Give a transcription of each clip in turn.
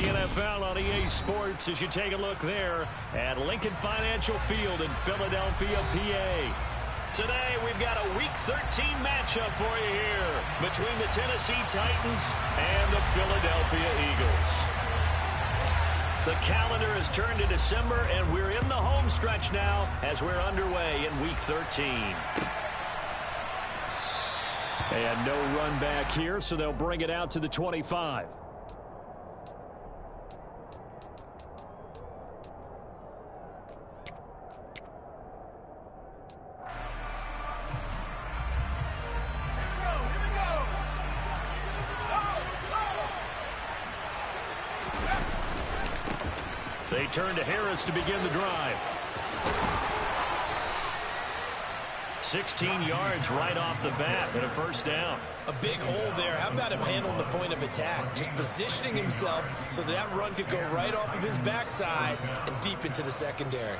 the NFL on EA Sports as you take a look there at Lincoln Financial Field in Philadelphia, PA. Today, we've got a Week 13 matchup for you here between the Tennessee Titans and the Philadelphia Eagles. The calendar has turned to December, and we're in the home stretch now as we're underway in Week 13. And no run back here, so they'll bring it out to the 25. They turn to Harris to begin the drive. 16 yards right off the bat and a first down. A big hole there. How about him handling the point of attack? Just positioning himself so that run could go right off of his backside and deep into the secondary.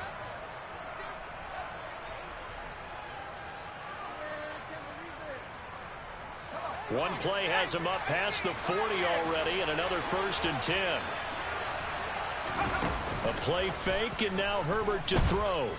One play has him up past the 40 already, and another 1st and 10. A play fake, and now Herbert to throw.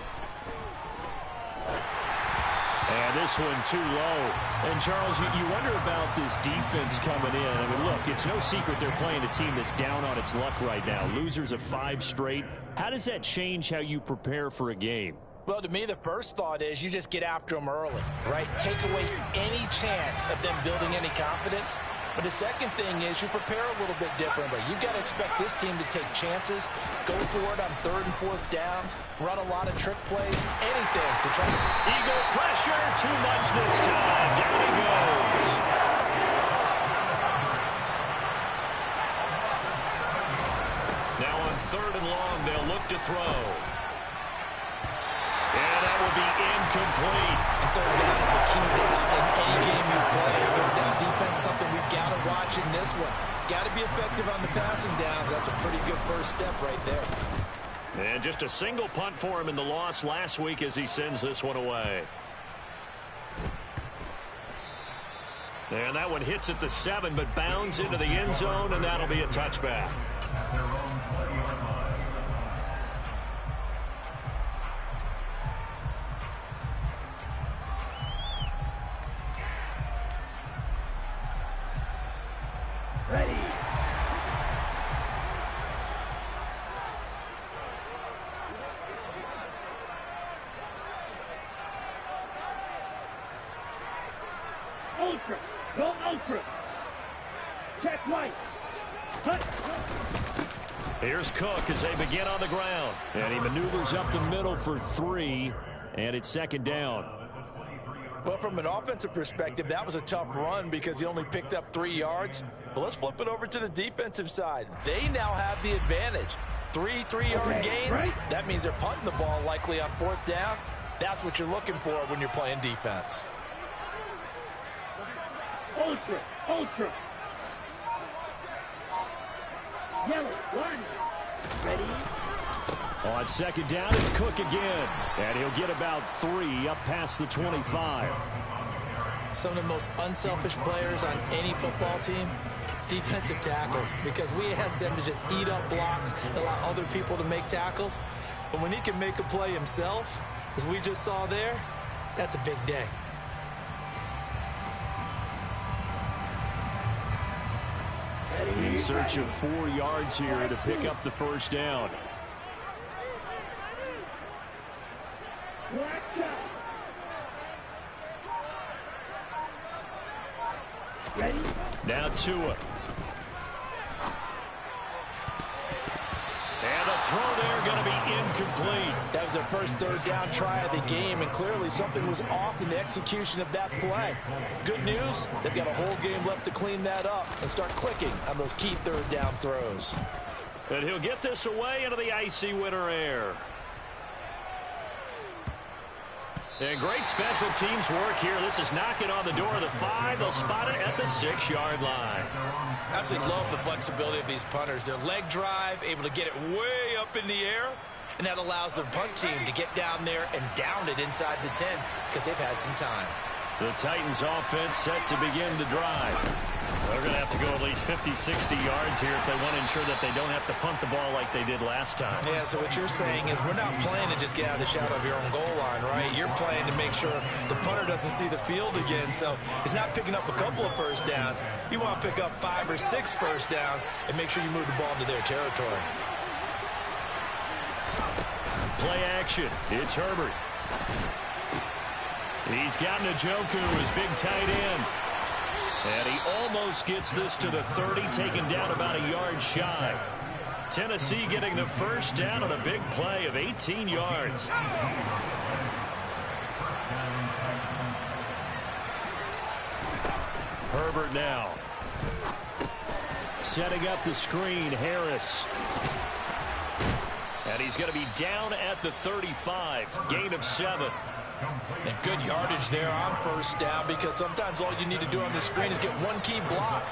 And this one too low. And, Charles, you wonder about this defense coming in. I mean, look, it's no secret they're playing a team that's down on its luck right now. Losers of 5 straight. How does that change how you prepare for a game? Well, to me, the first thought is you just get after them early, right? Take away any chance of them building any confidence. But the second thing is you prepare a little bit differently. You've got to expect this team to take chances, go for it on 3rd and 4th downs, run a lot of trick plays, anything to try to... Eagle pressure, too much this time. Down he goes. Now on 3rd and long, they'll look to throw. And that will be incomplete. And 3rd down is a key down in any game you play. 3rd down defense, something we've got to watch in this one. Got to be effective on the passing downs. That's a pretty good first step right there. And just a single punt for him in the loss last week as he sends this one away. And that one hits at the 7, but bounds into the end zone, and that'll be a touchback. Ready. Ultra. Go ultra. Check white. Hut. Here's Cook as they begin on the ground. And he maneuvers up the middle for 3, and it's 2nd down. Well, from an offensive perspective, that was a tough run because he only picked up 3 yards. But let's flip it over to the defensive side. They now have the advantage. 3 3-yard gains. Right. That means they're punting the ball likely on 4th down. That's what you're looking for when you're playing defense. Ultra. Ultra. Yellow. 1. Ready. On 2nd down, it's Cook again. And he'll get about 3 up past the 25. Some of the most unselfish players on any football team, defensive tackles, because we ask them to just eat up blocks and allow other people to make tackles. But when he can make a play himself, as we just saw there, that's a big day. In search of 4 yards here to pick up the 1st down. Ready? Now Tua. And the throw there going to be incomplete. That was their first 3rd down try of the game, and clearly something was off in the execution of that play. Good news, they've got a whole game left to clean that up and start clicking on those key 3rd down throws. And he'll get this away into the icy winter air. And great special teams work here. This is knocking on the door of the 5. They'll spot it at the 6-yard line. Absolutely love the flexibility of these punters. Their leg drive, able to get it way up in the air, and that allows their punt team to get down there and down it inside the 10 because they've had some time. The Titans offense set to begin the drive. They're going to have to go at least 50, 60 yards here if they want to ensure that they don't have to punt the ball like they did last time. Yeah, so what you're saying is we're not playing to just get out of the shadow of your own goal line, right? You're playing to make sure the punter doesn't see the field again. So it's not picking up a couple of first downs. You want to pick up 5 or 6 first downs and make sure you move the ball into their territory. Play action. It's Herbert. He's got Njoku, his big tight end. And he almost gets this to the 30, taken down about a yard shy. Tennessee getting the first down on a big play of 18 yards. Herbert now. Setting up the screen, Harris. And he's going to be down at the 35, gain of 7. And good yardage there on first down, because sometimes all you need to do on the screen is get one key block.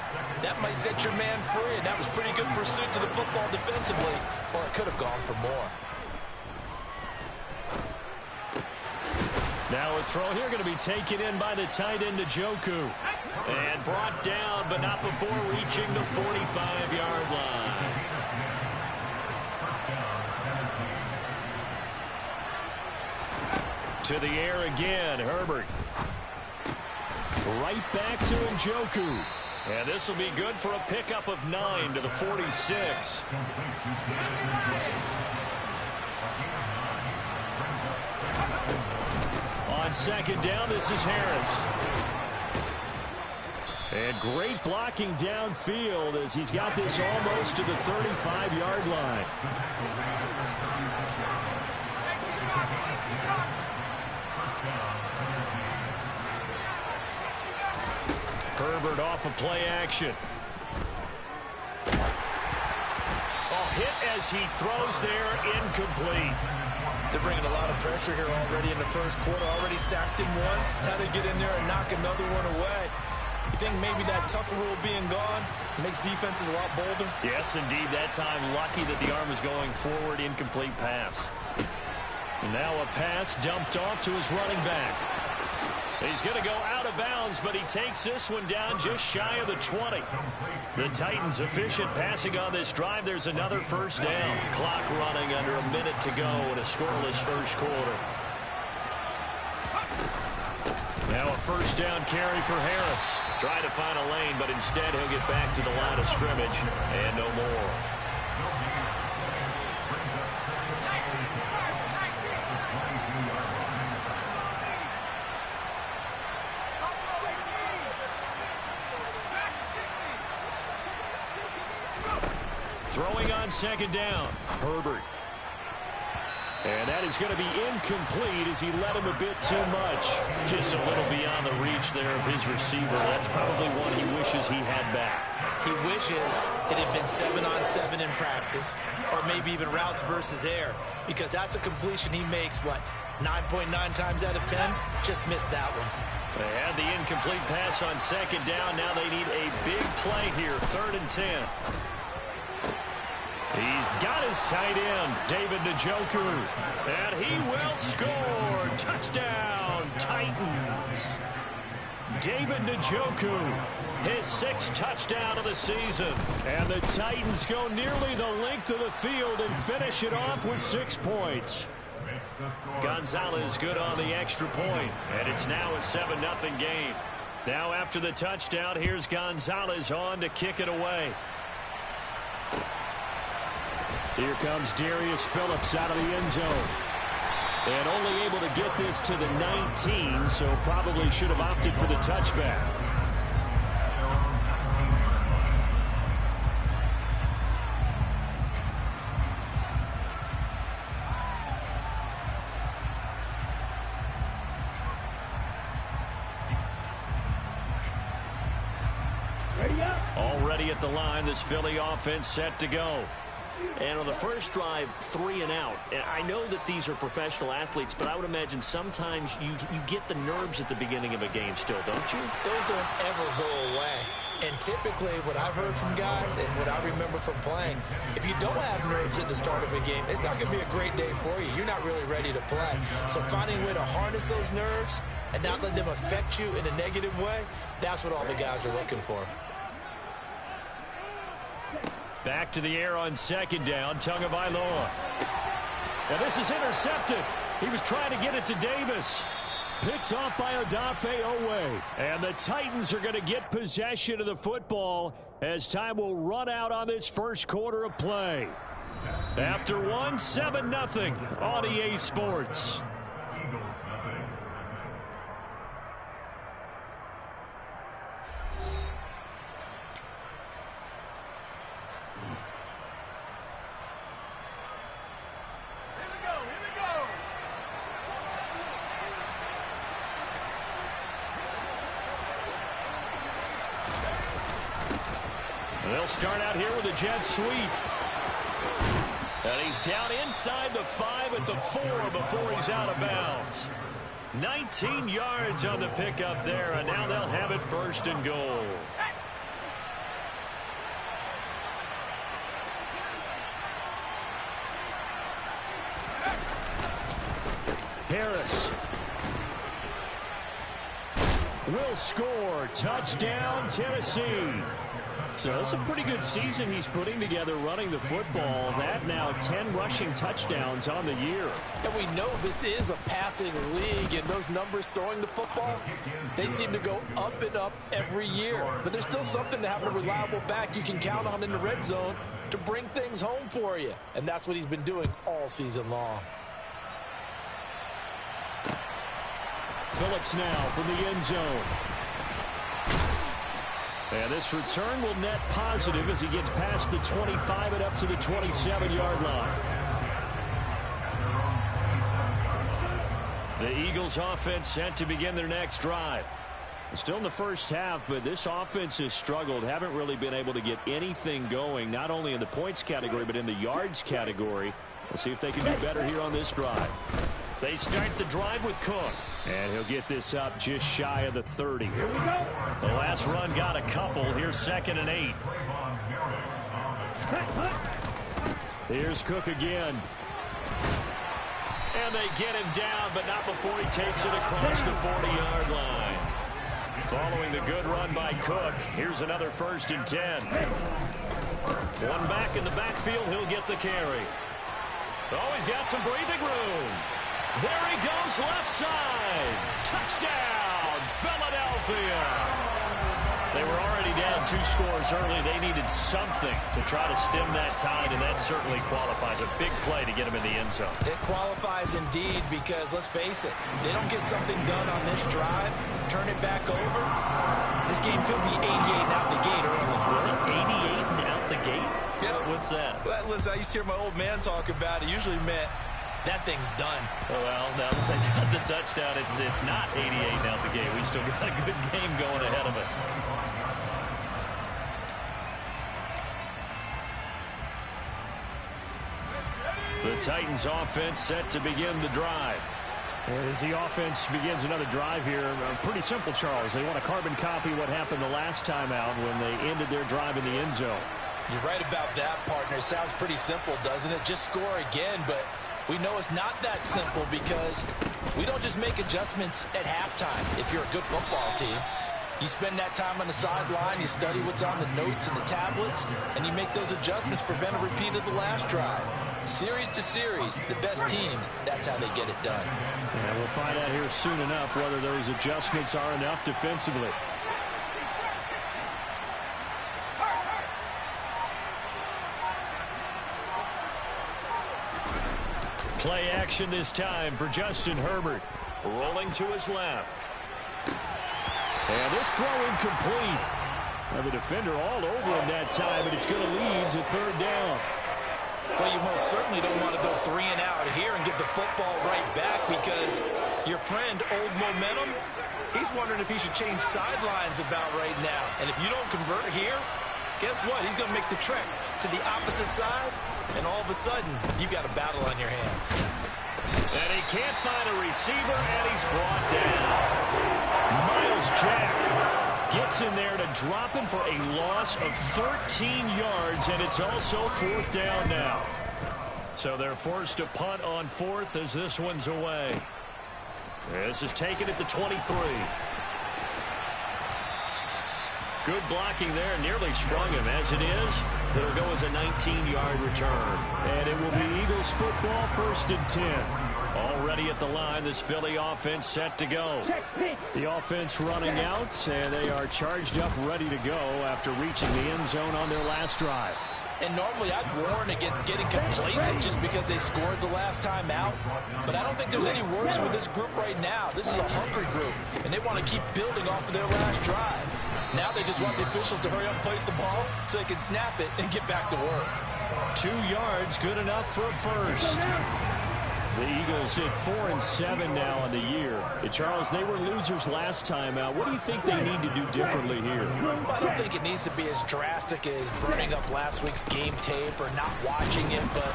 That might set your man free, and that was pretty good pursuit to the football defensively, or it could have gone for more. Now a throw here going to be taken in by the tight end Njoku. And brought down, but not before reaching the 45-yard line. To the air again, Herbert. Right back to Njoku. And this will be good for a pickup of 9 to the 46. On second down, this is Harris. And great blocking downfield as he's got this almost to the 35-yard line. Herbert off of play action. Hit as he throws there, incomplete. They're bringing a lot of pressure here already in the first quarter. Already sacked him once. Had to get in there and knock another one away. You think maybe that Tucker rule being gone makes defenses a lot bolder? Yes, indeed. That time lucky that the arm was going forward. Incomplete pass. And now a pass dumped off to his running back. He's going to go out of bounds, but he takes this one down just shy of the 20. The Titans efficient passing on this drive. There's another first down. Clock running under a minute to go in a scoreless first quarter. Now a first down carry for Harris. Trying to find a lane, but instead he'll get back to the line of scrimmage and no more. Throwing on second down, Herbert. And that is going to be incomplete as he led him a bit too much. Just a little beyond the reach there of his receiver. That's probably one he wishes he had back. He wishes it had been 7-on-7 in practice, or maybe even routes versus air, because that's a completion he makes, what, 9.9 times out of 10? Just missed that one. They had the incomplete pass on second down. Now they need a big play here, 3rd and 10. He's got his tight end, David Njoku, and he will score. Touchdown, Titans. David Njoku, his 6th touchdown of the season. And the Titans go nearly the length of the field and finish it off with 6 points. Gonzalez good on the extra point, and it's now a 7-0 game. Now after the touchdown, here's Gonzalez on to kick it away. Here comes Darius Phillips out of the end zone. And only able to get this to the 19, so probably should have opted for the touchback. Ready up. Already at the line, this Philly offense set to go. And on the first drive, 3 and out. And I know that these are professional athletes, but I would imagine sometimes you get the nerves at the beginning of a game still, don't you? Those don't ever go away. And typically what I've heard from guys and what I remember from playing, if you don't have nerves at the start of a game, it's not going to be a great day for you. You're not really ready to play. So finding a way to harness those nerves and not let them affect you in a negative way, that's what all the guys are looking for. Back to the air on second down, Tagovailoa. Now this is intercepted. He was trying to get it to Davis. Picked off by Odafe Owe. And the Titans are going to get possession of the football as time will run out on this first quarter of play. After one, 7-0 on EA Sports. They'll start out here with a jet sweep. And he's down inside the 5 at the 4 before he's out of bounds. 19 yards on the pickup there, and now they'll have it first and goal. Harris will score. Touchdown, Tennessee. So it's a pretty good season he's putting together running the football. That now 10 rushing touchdowns on the year. And we know this is a passing league, and those numbers throwing the football, they seem to go up and up every year. But there's still something to have a reliable back you can count on in the red zone to bring things home for you. And that's what he's been doing all season long. Phillips now from the end zone. And this return will net positive as he gets past the 25 and up to the 27-yard line. The Eagles offense set to begin their next drive. Still in the first half, but this offense has struggled. Haven't really been able to get anything going, not only in the points category, but in the yards category. We'll see if they can do better here on this drive. They start the drive with Cook. And he'll get this up just shy of the 30. Here we go. The last run got a couple. Here's 2nd and 8. Here's Cook again. And they get him down, but not before he takes it across the 40-yard line. Following the good run by Cook, here's another 1st and 10. One back in the backfield, he'll get the carry. Oh, he's got some breathing room. There he goes, left side. Touchdown, Philadelphia. They were already down 2 scores early. They needed something to try to stem that tide, and that certainly qualifies. A big play to get him in the end zone. It qualifies indeed because, let's face it, they don't get something done on this drive, turn it back over, this game could be 88 and out the gate early. Really? 88 and out the gate? Yeah. What's that? Well, listen, I used to hear my old man talk about it. Usually meant that thing's done. Well, now that they got the touchdown, it's not 88 and out the gate. We still got a good game going ahead of us. The Titans offense set to begin the drive. And as the offense begins another drive here, pretty simple, Charles. They want to carbon copy what happened the last time out when they ended their drive in the end zone. You're right about that, partner. It sounds pretty simple, doesn't it? Just score again, but we know it's not that simple because we don't just make adjustments at halftime if you're a good football team. You spend that time on the sideline, you study what's on the notes and the tablets, and you make those adjustments, prevent a repeat of the last drive. Series to series, the best teams, that's how they get it done. And we'll find out here soon enough whether those adjustments are enough defensively. Play action this time for Justin Herbert. Rolling to his left. And this throw incomplete. Now the defender all over him that time, but it's going to lead to 3rd down. Well, you most certainly don't want to go 3 and out here and get the football right back because your friend, Old Momentum, he's wondering if he should change sidelines about right now. And if you don't convert here, guess what? He's going to make the trek to the opposite side, and all of a sudden, you've got a battle on your hands. And he can't find a receiver, and he's brought down. Miles Jack Gets in there to drop him for a loss of 13 yards, and it's also 4th down now. So they're forced to punt on 4th as this one's away. This is taken at the 23. Good blocking there, nearly sprung him. As it is, it'll go as a 19-yard return. And it will be Eagles football, 1st and 10. Already at the line, this Philly offense set to go. The offense running out, and they are charged up, ready to go after reaching the end zone on their last drive. And normally I'd warn against getting complacent just because they scored the last time out. But I don't think there's any worries with this group right now. This is a hungry group, and they want to keep building off of their last drive. Now they just want the officials to hurry up and place the ball so they can snap it and get back to work. 2 yards, good enough for a first. The Eagles hit 4-7 now on the year. Charles, they were losers last time out. What do you think they need to do differently here? I don't think it needs to be as drastic as burning up last week's game tape or not watching it, but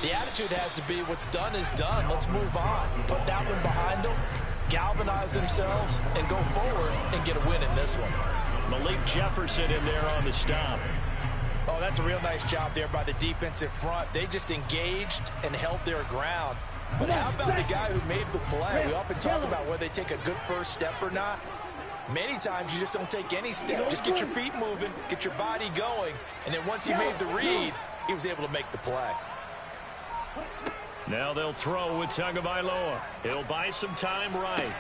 the attitude has to be what's done is done. Let's move on. Put that one behind them, galvanize themselves, and go forward and get a win in this one. Malik Jefferson in there on the stop. Oh, that's a real nice job there by the defensive front. They just engaged and held their ground. But how about the guy who made the play? We often talk about whether they take a good first step or not. Many times you just don't take any step. Just get your feet moving, get your body going, and then once he made the read, he was able to make the play. Now they'll throw with Tagovailoa. He'll buy some time right.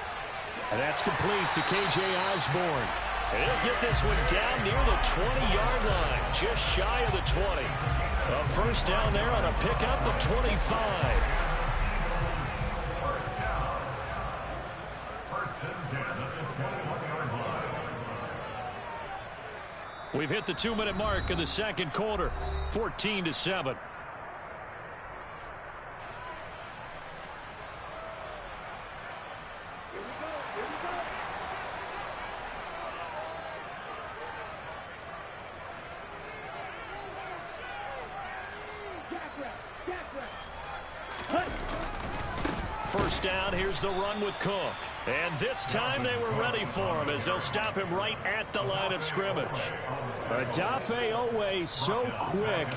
And that's complete to K.J. Osborne. And he'll get this one down near the 20-yard line, just shy of the 20. A first down there on a pickup of 25. We've hit the 2-minute mark of the second quarter, 14-7. First down, here's the run with Cook. And this time they were ready for him as they'll stop him right at the line of scrimmage. Odafe Owe so quick,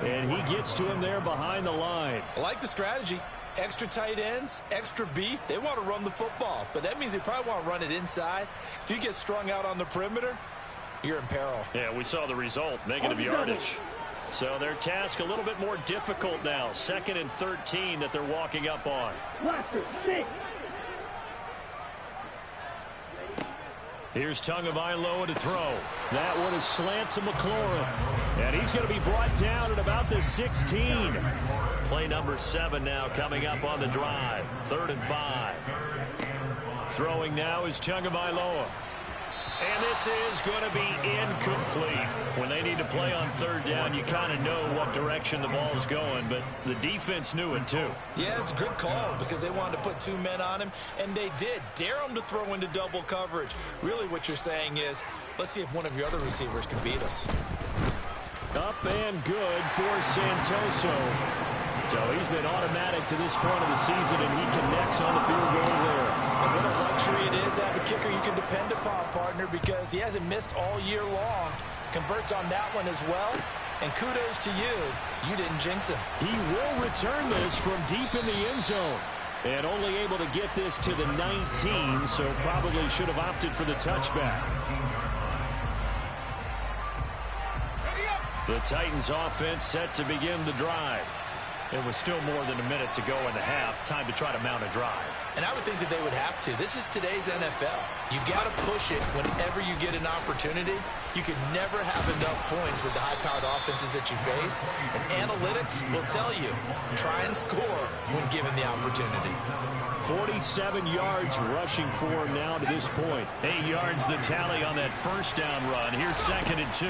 and he gets to him there behind the line. I like the strategy. Extra tight ends, extra beef. They want to run the football, but that means they probably want to run it inside. If you get strung out on the perimeter, you're in peril. Yeah, we saw the result, negative yardage. So their task a little bit more difficult now. 2nd and 13 that they're walking up on. Here's Tagovailoa to throw. That one is slant to McLaurin. And he's going to be brought down at about the 16. Play number 7 now coming up on the drive. 3rd and 5. Throwing now is Tagovailoa. And this is going to be incomplete. When they need to play on 3rd down, you kind of know what direction the ball's going, but the defense knew it too. Yeah, it's a good call because they wanted to put 2 men on him, and they did. Dare him to throw into double coverage. Really what you're saying is, let's see if one of your other receivers can beat us. Up and good for Santoso. So he's been automatic to this point of the season, and he connects on the field goal there. And what a luxury it is to have a kicker you can depend upon, partner, because he hasn't missed all year long. Converts on that one as well. And kudos to you. You didn't jinx him. He will return this from deep in the end zone. And only able to get this to the 19, so probably should have opted for the touchback. The Titans offense set to begin the drive. It was still more than a minute to go in the half. Time to try to mount a drive. And I would think that they would have to. This is today's NFL. You've got to push it whenever you get an opportunity. You can never have enough points with the high-powered offenses that you face. And analytics will tell you, try and score when given the opportunity. 47 yards rushing for him now to this point. 8 yards the tally on that first down run. Here's 2nd and 2.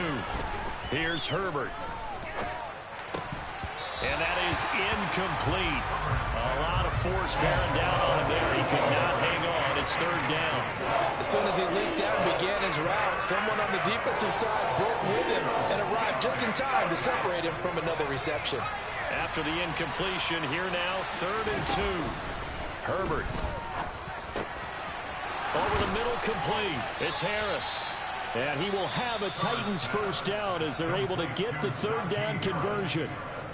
Here's Herbert. And that is incomplete. A lot of force bearing down on him there. He could not hang on. It's 3rd down. As soon as he leaped out and began his route, someone on the defensive side broke with him and arrived just in time to separate him from another reception. After the incompletion, here now, 3rd and 2. Herbert. Over the middle, complete. It's Harris. And he will have a Titans first down as they're able to get the third down conversion.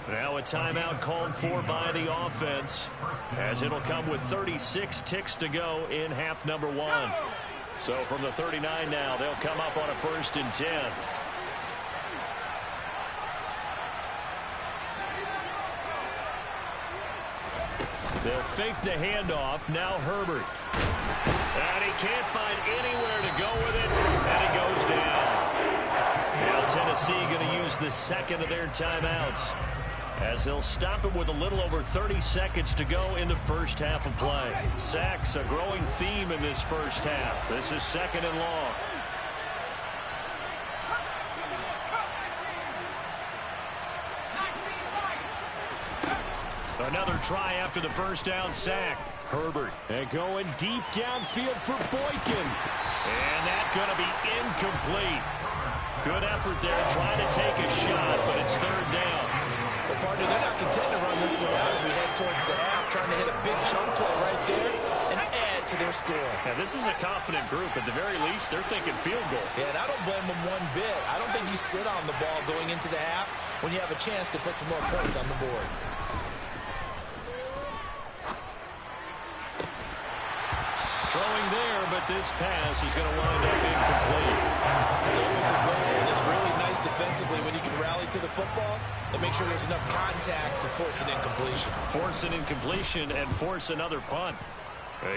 Now a timeout called for by the offense, as it'll come with 36 ticks to go in half number 1. So from the 39 now, they'll come up on a 1st and 10. They'll fake the handoff. Now Herbert. And he can't find anywhere to go with it, and he goes down. Now Tennessee going to use the second of their timeouts, as they'll stop it with a little over 30 seconds to go in the first half of play. Sacks, a growing theme in this first half. This is 2nd and long. Another try after the first down sack. Herbert and going deep downfield for Boykin. And that's going to be incomplete. Good effort there trying to take a shot, but it's 3rd down. Well, partner, they're not content to run this one out as we head towards the half, trying to hit a big chunk play right there and add to their score. Now, this is a confident group. At the very least, they're thinking field goal. Yeah, and I don't blame them one bit. I don't think you sit on the ball going into the half when you have a chance to put some more points on the board. Throwing there, but this pass is going to wind up incomplete. It's always a goal, and it's really nice defensively when you can rally to the football and make sure there's enough contact to force an incompletion. Force an incompletion and force another punt.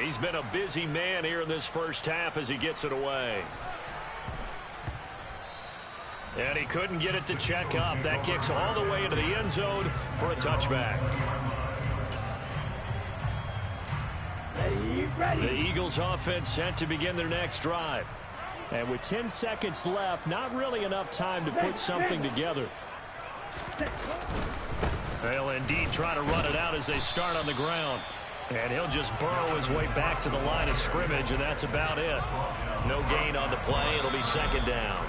He's been a busy man here in this first half as he gets it away. And he couldn't get it to check up. That kicks all the way into the end zone for a touchback. The Eagles offense set to begin their next drive. And with 10 seconds left, not really enough time to put something together. They'll indeed try to run it out as they start on the ground. And he'll just burrow his way back to the line of scrimmage, and that's about it. No gain on the play. It'll be 2nd down.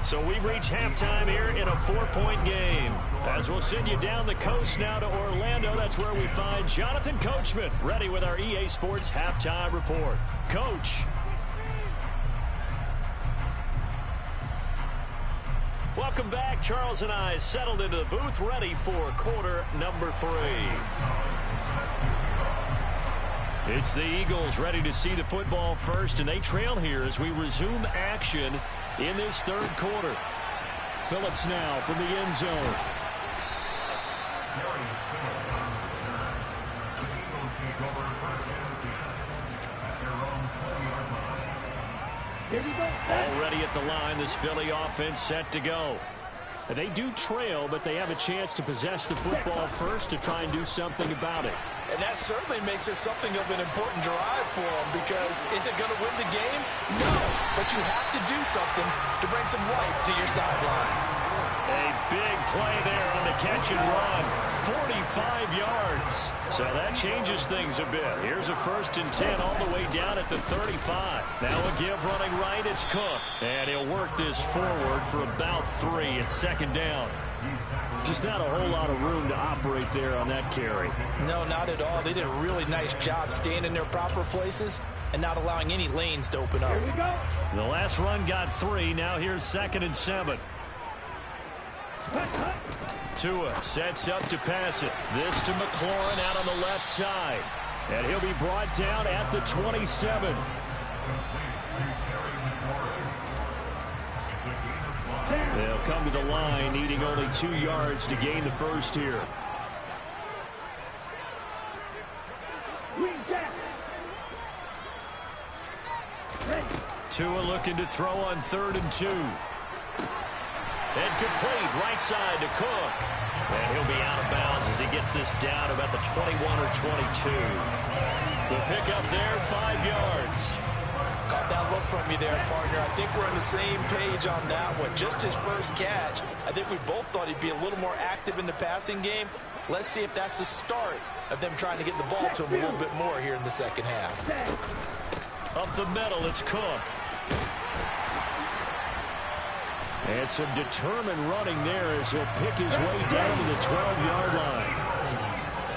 So we've reached halftime here in a 4-point game. As we'll send you down the coast now to Orlando, that's where we find Jonathan Coachman, ready with our EA Sports Halftime Report. Coach. Welcome back. Charles and I settled into the booth, ready for quarter number 3. It's the Eagles ready to see the football first, and they trail here as we resume action in this 3rd quarter. Phillips now from the end zone. Already at the line, this Philly offense set to go. And they do trail, but they have a chance to possess the football first to try and do something about it. And that certainly makes it something of an important drive for them, because is it going to win the game? No, but you have to do something to bring some life to your sideline. A big play there on the catch and run. 45 yards. So that changes things a bit. Here's a 1st and 10 all the way down at the 35. Now a give running right. It's Cook. And he'll work this forward for about 3. It's 2nd down. Just not a whole lot of room to operate there on that carry. No, not at all. They did a really nice job staying in their proper places and not allowing any lanes to open up. Here we go. The last run got 3. Now here's 2nd and 7. Tua sets up to pass it. This to McLaurin out on the left side. And he'll be brought down at the 27. They'll come to the line, needing only 2 yards to gain the first here. Tua looking to throw on 3rd and 2. And complete right side to Cook. And he'll be out of bounds as he gets this down about the 21 or 22. The pickup there, 5 yards. Caught that look from you there, partner. I think we're on the same page on that one. Just his first catch. I think we both thought he'd be a little more active in the passing game. Let's see if that's the start of them trying to get the ball to him a little bit more here in the second half. Up the middle, it's Cook. And some determined running there as he'll pick his way down to the 12-yard line.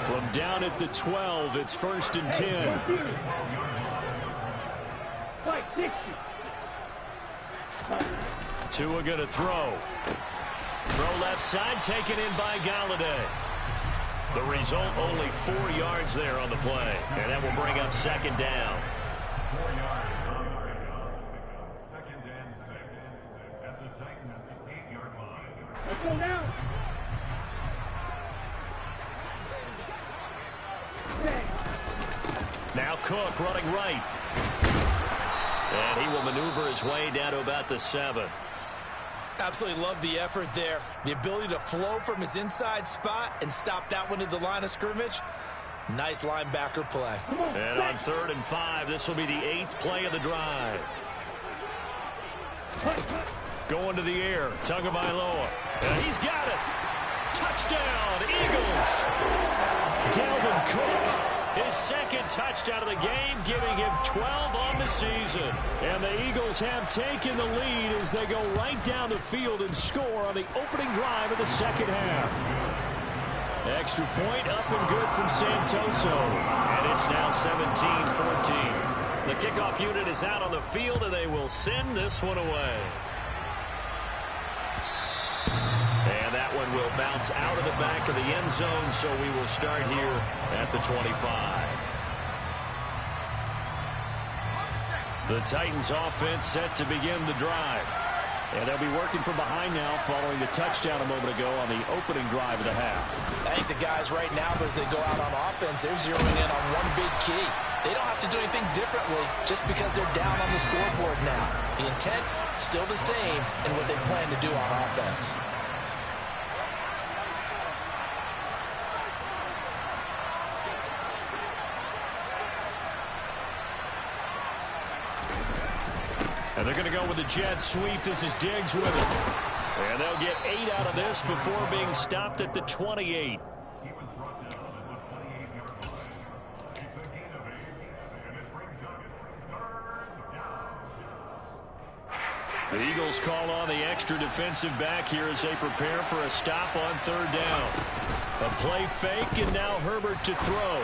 From down at the 12, it's 1st and 10. Tua going to throw. Throw left side, taken in by Galladay. The result, only 4 yards there on the play. And that will bring up second down. 4 yards on the pickup. Second and 6 at the Titans' 8-yard line. Let's go now. Now Cook running right. And he will maneuver his way down to about the 7. Absolutely love the effort there. The ability to flow from his inside spot and stop that one at the line of scrimmage. Nice linebacker play. And on 3rd and 5, this will be the 8th play of the drive. Going to the air, Tagovailoa. And he's got it. Touchdown, Eagles. Dalvin Cook. His second touchdown of the game, giving him 12 on the season. And the Eagles have taken the lead as they go right down the field and score on the opening drive of the second half. Extra point up and good from Santoso. And it's now 17-14. The kickoff unit is out on the field, and they will send this one away. And that one will bounce out of the back of the end zone, so we will start here at the 25. The Titans offense set to begin the drive. And they'll be working from behind now following the touchdown a moment ago on the opening drive of the half. I think the guys right now, as they go out on offense, they're zeroing in on one big key. They don't have to do anything differently just because they're down on the scoreboard now. The intent, still the same in what they plan to do on offense. And they're going to go with the jet sweep. This is Diggs with it. And they'll get 8 out of this before being stopped at the 28. The Eagles call on the extra defensive back here as they prepare for a stop on 3rd down. A play fake, and now Herbert to throw.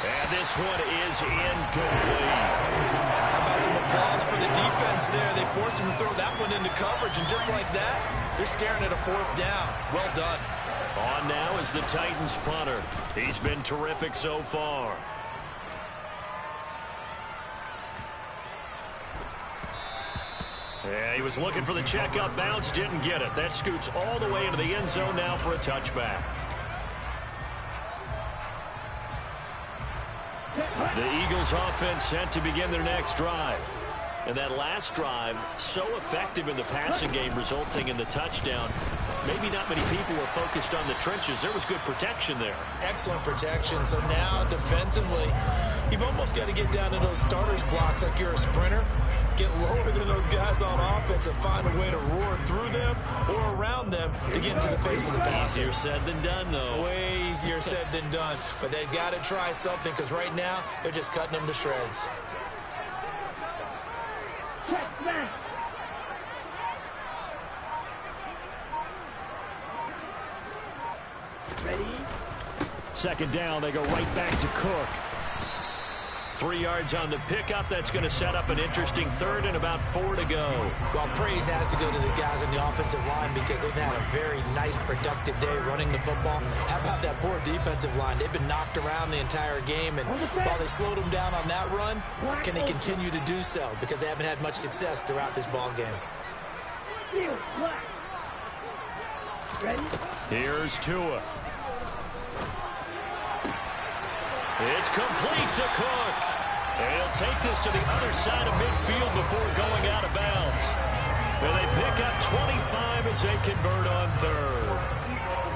And this one is incomplete. How about some applause for the defense there? They forced him to throw that one into coverage, and just like that, they're staring at a 4th down. Well done. On now is the Titans punter. He's been terrific so far. Yeah, he was looking for the checkup bounce, didn't get it. That scoots all the way into the end zone now for a touchback. The Eagles offense set to begin their next drive. And that last drive, so effective in the passing game, resulting in the touchdown. Maybe not many people were focused on the trenches. There was good protection there. Excellent protection. So now defensively, you've almost got to get down to those starters blocks like you're a sprinter. Get lower than those guys on offense and find a way to roar through them or around them to get into the face of the passer. Easier said than done, though. Way easier said than done. But they've got to try something because right now they're just cutting them to shreds. Check back. Ready? 2nd down, they go right back to Cook. 3 yards on the pickup. That's going to set up an interesting 3rd and about 4 to go. Well, praise has to go to the guys on the offensive line because they've had a very nice, productive day running the football. How about that poor defensive line? They've been knocked around the entire game, and while they slowed them down on that run, can they continue to do so? Because they haven't had much success throughout this ball game. Ready? Here's Tua. It's complete to Cook. And he'll take this to the other side of midfield before going out of bounds. And they pick up 25 as they convert on 3rd.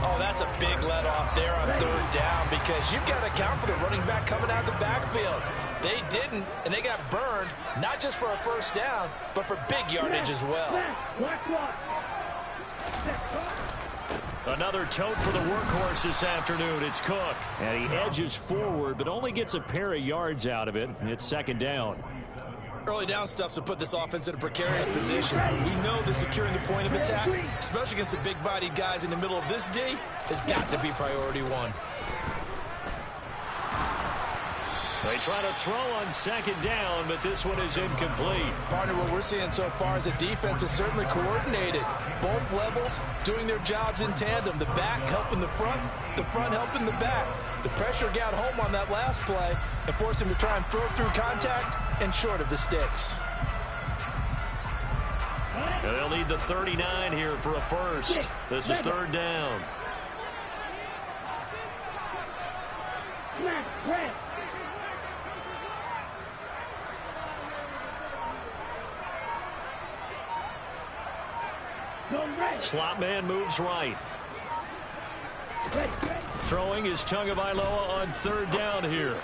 Oh, that's a big let-off there on 3rd down because you've got to account for the running back coming out of the backfield. They didn't, and they got burned, not just for a 1st down, but for big yardage as well. Another tote for the workhorse this afternoon. It's Cook. And he edges forward, but only gets a pair of yards out of it. It's 2nd down. Early down stuff's to put this offense in a precarious position. We know that securing the point of attack, especially against the big-bodied guys in the middle of this D, has got to be priority 1. They try to throw on second down, but this one is incomplete. Partner, what we're seeing so far is a defense is certainly coordinated. Both levels doing their jobs in tandem. The back helping the front helping the back. The pressure got home on that last play and forced him to try and throw through contact and short of the sticks. And they'll need the 39 here for a first. This is third down. Slot man moves right. Throwing is Tagovailoa on third down here.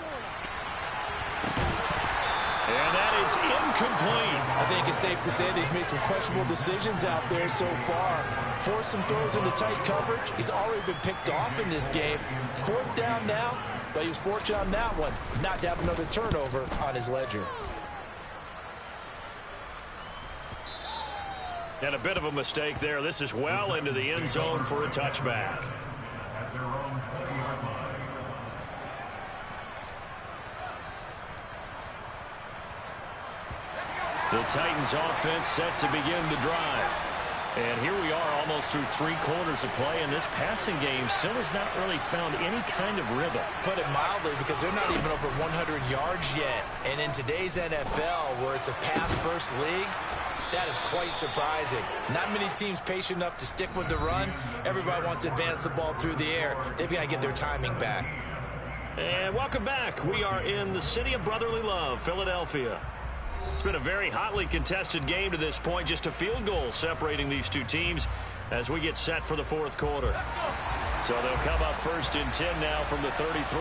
And that is incomplete. I think it's safe to say they've made some questionable decisions out there so far. Forced some throws into tight coverage. He's already been picked off in this game. Fourth down now, but he was fortunate on that one not to have another turnover on his ledger. And a bit of a mistake there. This is well into the end zone for a touchback. At their own 20-yard line. The Titans offense set to begin the drive. And here we are almost through 3 quarters of play, and this passing game still has not really found any kind of rhythm. Put it mildly, because they're not even over 100 yards yet. And in today's NFL, where it's a pass-first league, that is quite surprising. Not many teams patient enough to stick with the run. Everybody wants to advance the ball through the air. They've got to get their timing back. And welcome back. We are in the city of brotherly love, Philadelphia. It's been a very hotly contested game to this point. Just a field goal separating these two teams as we get set for the fourth quarter. So they'll come up first and 10 now from the 33.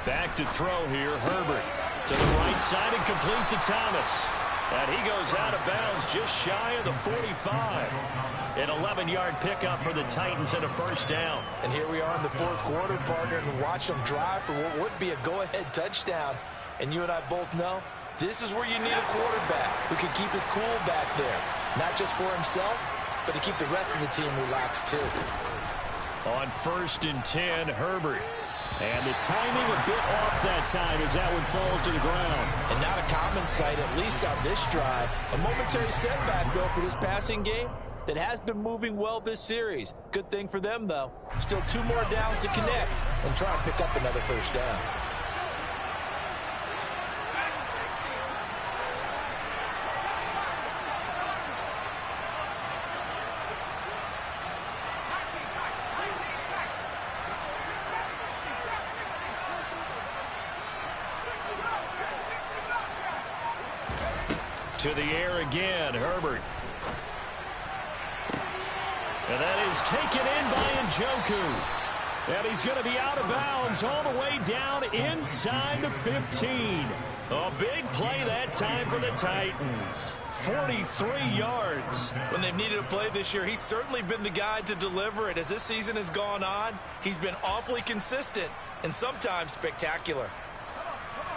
Back to throw here, Herbert. To the right side and complete to Thomas. And he goes out of bounds just shy of the 45. An 11-yard pickup for the Titans and a first down. And here we are in the fourth quarter, partner, and watch them drive for what would be a go-ahead touchdown. And you and I both know this is where you need a quarterback who can keep his cool back there. Not just for himself, but to keep the rest of the team relaxed too. On first and 10, Herbert. And the timing a bit off that time as that one falls to the ground. And not a common sight, at least on this drive. A momentary setback, though, for this passing game that has been moving well this series. Good thing for them, though. Still 2 more downs to connect and try and pick up another first down. To the air again, Herbert. And that is taken in by Njoku. And he's going to be out of bounds all the way down inside the 15. A big play that time for the Titans. 43 yards. When they've needed a play this year, he's certainly been the guy to deliver it. As this season has gone on, he's been awfully consistent and sometimes spectacular.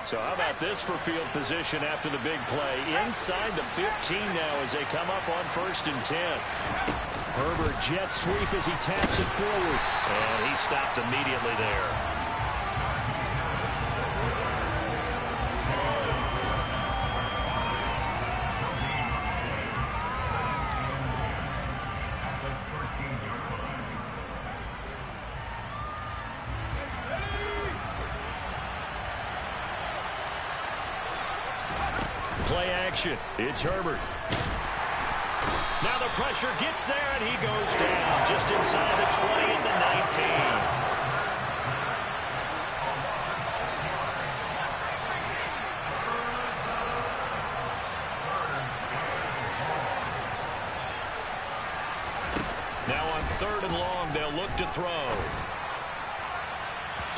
So how about this for field position after the big play? Inside the 15 now as they come up on first and 10. Herbert jet sweep as he taps it forward. And he stopped immediately there. Play action. It's Herbert. Now the pressure gets there, and he goes down just inside the 20 at the 19. Now on third and long, they'll look to throw.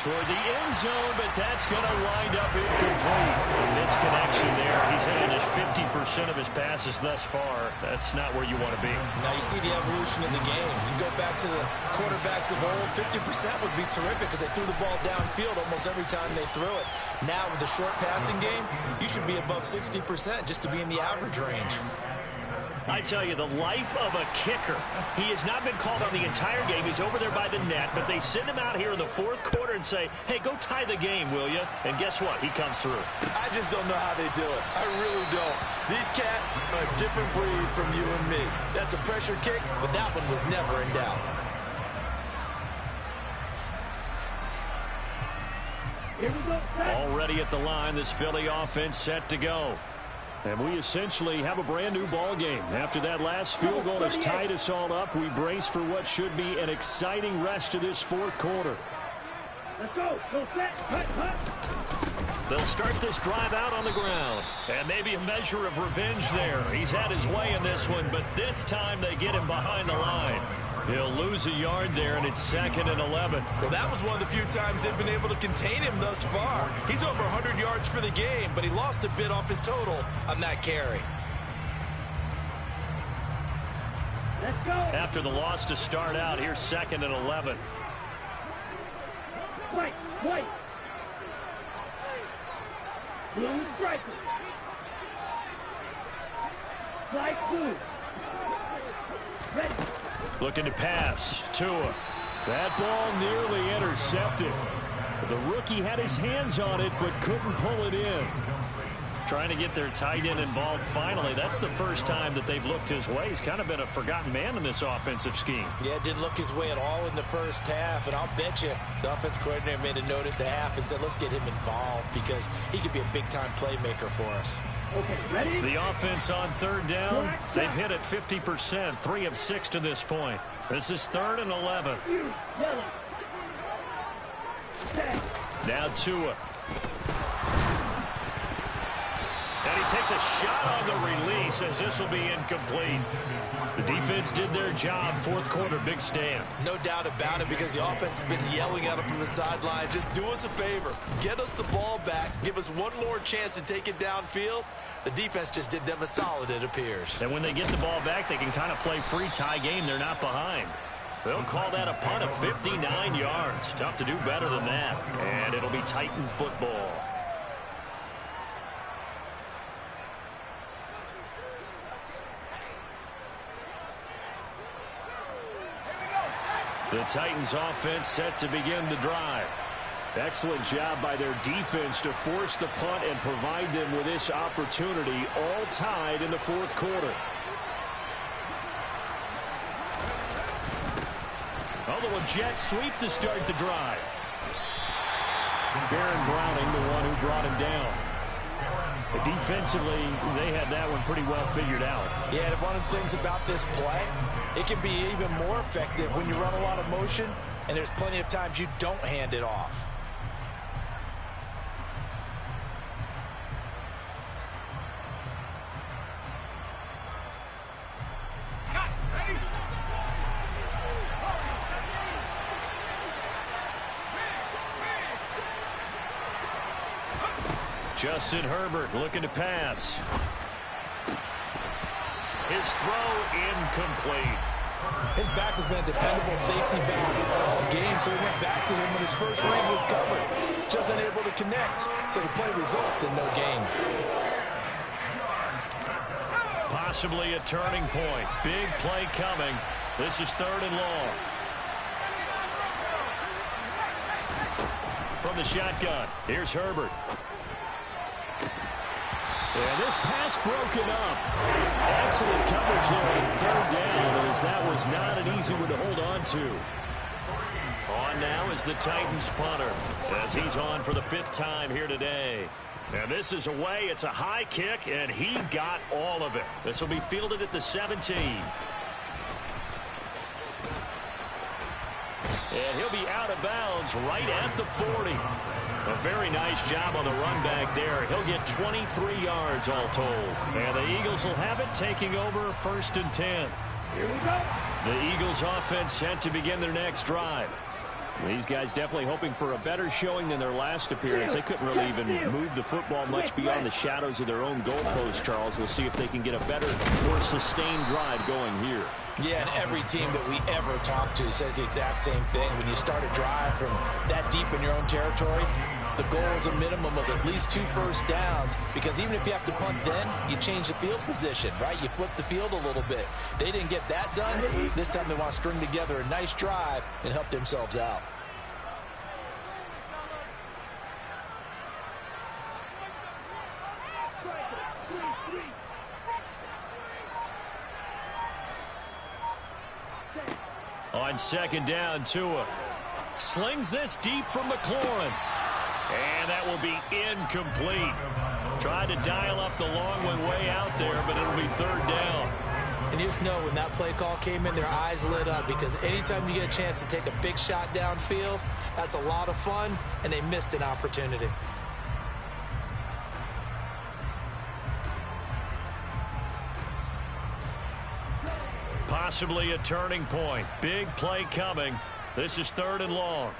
Toward the end zone, but that's going to wind up incomplete. Misconnection there. He's hitting just 50% of his passes thus far. That's not where you want to be. Now you see the evolution of the game. You go back to the quarterbacks of old, 50% would be terrific because they threw the ball downfield almost every time they threw it. Now with the short passing game, you should be above 60% just to be in the average range. I tell you, the life of a kicker. He has not been called on the entire game. He's over there by the net, but they send him out here in the fourth quarter and say, hey, go tie the game, will you? And guess what? He comes through. I just don't know how they do it. I really don't. These cats are a different breed from you and me. That's a pressure kick, but that one was never in doubt. Here we go, set. Already at the line, this Philly offense set to go. And we essentially have a brand new ball game. After that last field goal has tied us all up, we brace for what should be an exciting rest of this fourth quarter. Let's go. Go set. Cut, cut. They'll start this drive out on the ground. And maybe a measure of revenge there. He's had his way in this one, but this time they get him behind the line. He'll lose a yard there, and it's 2nd and 11. Well, that was one of the few times they've been able to contain him thus far. He's over 100 yards for the game, but he lost a bit off his total on that carry. Let's go. After the loss to start out, here's 2nd and 11. White, white. Blue striker. Fly blue. Ready. Looking to pass. Tua. That ball nearly intercepted. The rookie had his hands on it, but couldn't pull it in. Trying to get their tight end involved finally. That's the first time that they've looked his way. He's kind of been a forgotten man in this offensive scheme. Yeah, didn't look his way at all in the first half, and I'll bet you the offense coordinator made a note at the half and said, let's get him involved because he could be a big-time playmaker for us. Okay, ready? The offense on 3rd down, they've hit it 50%, 3 of 6 to this point. This is 3rd and 11. Yellow. Set. Now Tua. And he takes a shot on the release as this will be incomplete. The defense did their job. Fourth quarter, big stand. No doubt about it because the offense has been yelling at him from the sideline. Just do us a favor. Get us the ball back. Give us one more chance to take it downfield. The defense just did them a solid, it appears. And when they get the ball back, they can kind of play free tie game. They're not behind. They'll call that a punt of 59 yards. Tough to do better than that. And it'll be Titan football. The Titans offense set to begin the drive. Excellent job by their defense to force the punt and provide them with this opportunity, all tied in the fourth quarter. Although a jet sweep to start the drive. Baron Browning, the one who brought him down. But defensively, they had that one pretty well figured out. Yeah, and one of the things about this play, it can be even more effective when you run a lot of motion, and there's plenty of times you don't hand it off. Justin Herbert looking to pass. His throw incomplete. His back has been a dependable safety back all game, so he went back to him when his first read was covered. Just unable to connect, so the play results in no gain. Possibly a turning point. Big play coming. This is 3rd and long. From the shotgun, here's Herbert. And this pass broken up. Excellent coverage there on 3rd down, as that was not an easy one to hold on to. On now is the Titans punter, as he's on for the 5th time here today. And this is away. It's a high kick, and he got all of it. This will be fielded at the 17. And he'll be out of bounds right at the 40. A very nice job on the run back there. He'll get 23 yards all told. And the Eagles will have it, taking over 1st and 10. Here we go. The Eagles offense set to begin their next drive. These guys definitely hoping for a better showing than their last appearance. They couldn't really even move the football much beyond the shadows of their own goalpost, Charles. We'll see if they can get a better, more sustained drive going here. Yeah, and every team that we ever talk to says the exact same thing. When you start a drive from that deep in your own territory, The goal is a minimum of at least 2 first downs, because even if you have to punt then, you change the field position, right? You flip the field a little bit. They didn't get that done. This time they want to string together a nice drive and help themselves out. On second down, Tua slings this deep from McLaurin. And that will be incomplete. Tried to dial up the long one way out there, but it'll be third down. And you just know when that play call came in, their eyes lit up, because anytime you get a chance to take a big shot downfield, that's a lot of fun, and they missed an opportunity. Possibly a turning point. Big play coming. This is third and long.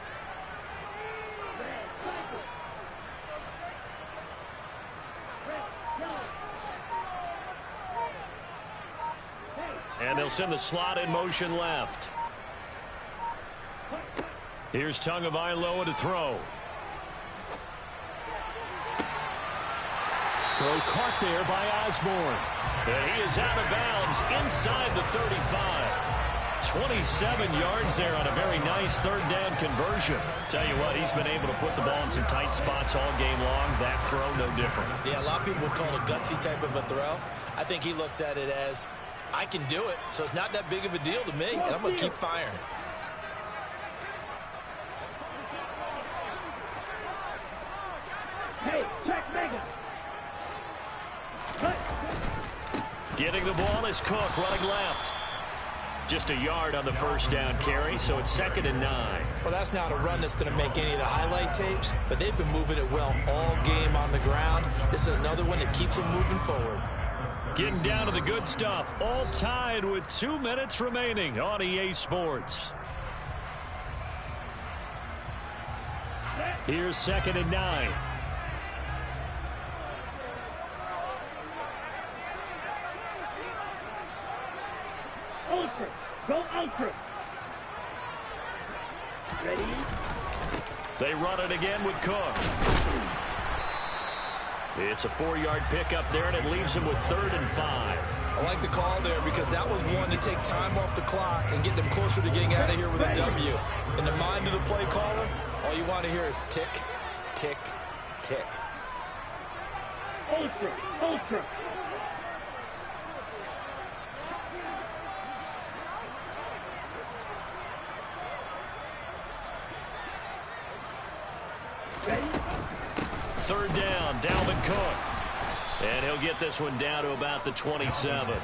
And they'll send the slot in motion left. Here's Tagovailoa to throw. Throw caught there by Osborne. And he is out of bounds inside the 35. 27 yards there on a very nice third down conversion. Tell you what, he's been able to put the ball in some tight spots all game long. That throw, no different. Yeah, a lot of people would call it a gutsy type of a throw. I think he looks at it as, I can do it, so it's not that big of a deal to me, and I'm going to keep firing. Hey, check Mega. Getting the ball is Cook running left. Just a yard on the first down carry, so it's 2nd and 9. Well, that's not a run that's going to make any of the highlight tapes, but they've been moving it well all game on the ground. This is another one that keeps them moving forward. Getting down to the good stuff, all tied with 2 minutes remaining on EA Sports. Here's 2nd and 9. Ultra. Go Ultra. Ready? They run it again with Cook. It's a 4-yard pickup there, and it leaves him with 3rd and 5. I like the call there because that was one to take time off the clock and get them closer to getting out of here with a W. In the mind of the play caller, all you want to hear is tick, tick, tick. Ultra. Ultra. Ready? 3rd down, Dalvin Cook. And he'll get this one down to about the 27.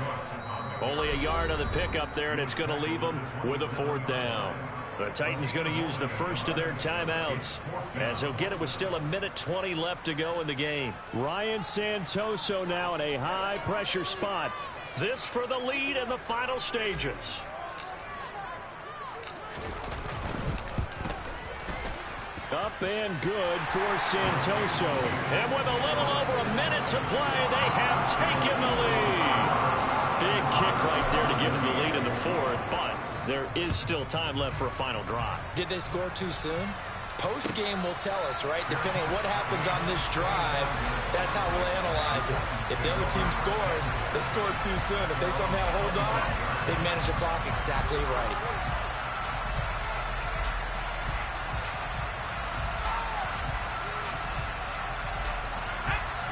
Only a yard on the pickup there, and it's going to leave him with a 4th down. The Titans going to use the first of their timeouts, as he'll get it with still 1:20 left to go in the game. Ryan Santoso now in a high-pressure spot. This for the lead in the final stages. Up and good for Santoso. And with a little over a minute to play, they have taken the lead. Big kick right there to give them the lead in the 4th, but there is still time left for a final drive. Did they score too soon? Post-game will tell us, right? Depending on what happens on this drive, that's how we'll analyze it. If the other team scores, they scored too soon. If they somehow hold on, they manage the clock exactly right.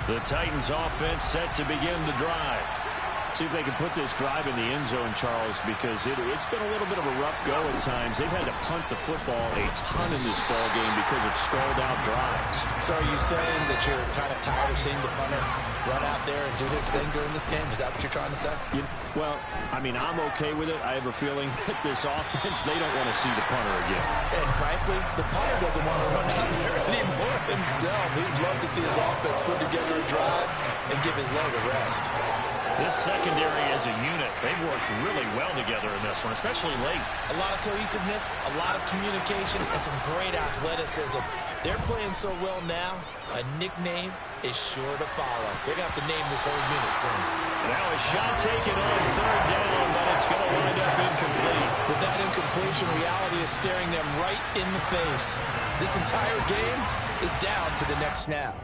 The Titans offense set to begin the drive. See if they can put this drive in the end zone, Charles, because it's been a little bit of a rough go at times. They've had to punt the football a ton in this ball game because of stalled out drives. So are you saying that you're kind of tired of seeing the punter run out there and do his thing during this game? Is that what you're trying to say? Well, I mean, I'm okay with it. I have a feeling that this offense, they don't want to see the punter again. And frankly, the punter doesn't want to run out there anymore himself. He'd love to see his offense put together a drive and give his leg a rest. This secondary as a unit, they've worked really well together in this one, especially late. A lot of cohesiveness, a lot of communication, and some great athleticism. They're playing so well now, a nickname is sure to follow. They're going to have to name this whole unit soon. Now a shot taken on 3rd down, but it's going to wind up incomplete. With that incompletion, reality is staring them right in the face. This entire game, is down to the next snap.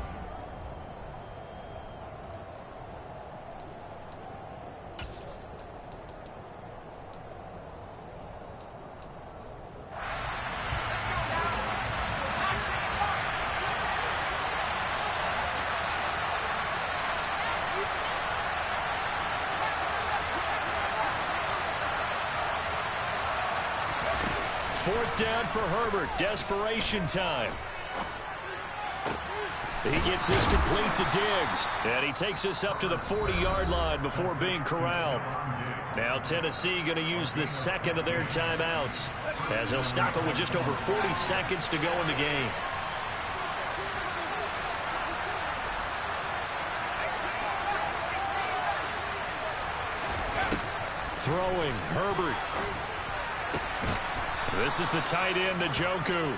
Fourth down for Herbert. Desperation time. He gets this complete to Diggs. And he takes this up to the 40-yard line before being corralled. Now Tennessee going to use the second of their timeouts, as they'll stop it with just over 40 seconds to go in the game. Throwing, Herbert. This is the tight end, Njoku.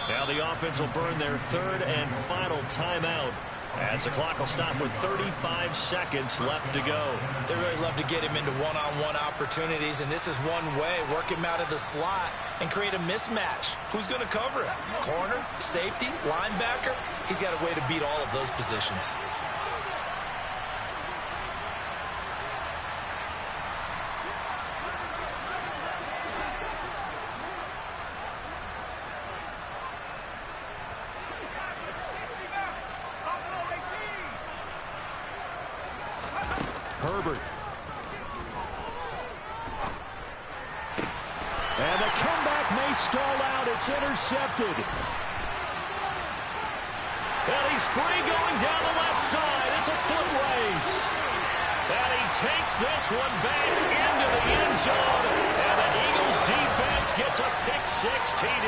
Now the offense will burn their third and final timeout, as the clock will stop with 35 seconds left to go. They really love to get him into one-on-one opportunities, and this is one way. Work him out of the slot and create a mismatch. Who's going to cover him? Corner, safety, linebacker? He's got a way to beat all of those positions. Herbert. And the comeback may stall out. It's intercepted. And he's free going down the left side. It's a foot race. And he takes this one back into the end zone. And the Eagles defense gets a pick-six TD.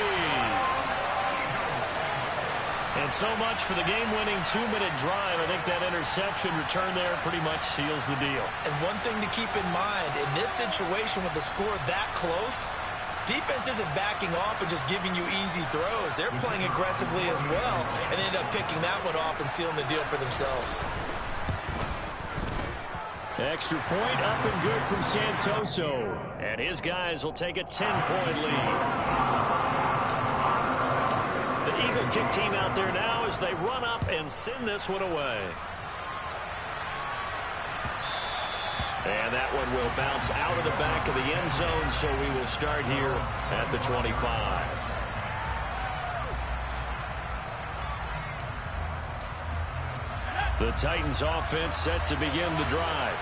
And so much for the game-winning 2-minute drive. I think that interception return there pretty much seals the deal. And one thing to keep in mind, in this situation with the score that close, defense isn't backing off and just giving you easy throws. They're playing aggressively as well, and they end up picking that one off and sealing the deal for themselves. Extra point up and good from Santoso. And his guys will take a 10-point lead. The Eagle kick team out there now as they run up and send this one away. And that one will bounce out of the back of the end zone, so we will start here at the 25. The Titans offense set to begin the drive.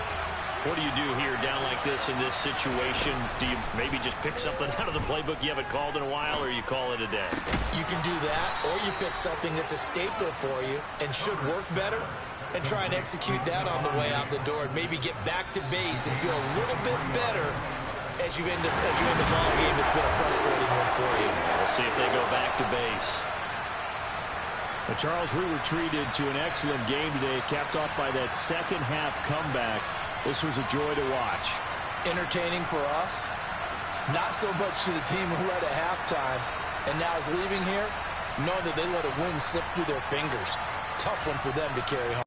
What do you do here down like this in this situation? Do you maybe just pick something out of the playbook you haven't called in a while, or you call it a day? You can do that, or you pick something that's a staple for you and should work better and try and execute that on the way out the door and maybe get back to base and feel a little bit better as you end the ball game. It's been a frustrating one for you. We'll see if they go back to base. But Charles, we were treated to an excellent game today, capped off by that second-half comeback. This was a joy to watch. Entertaining for us, not so much to the team who led at halftime and now is leaving here, knowing that they let a win slip through their fingers. Tough one for them to carry home.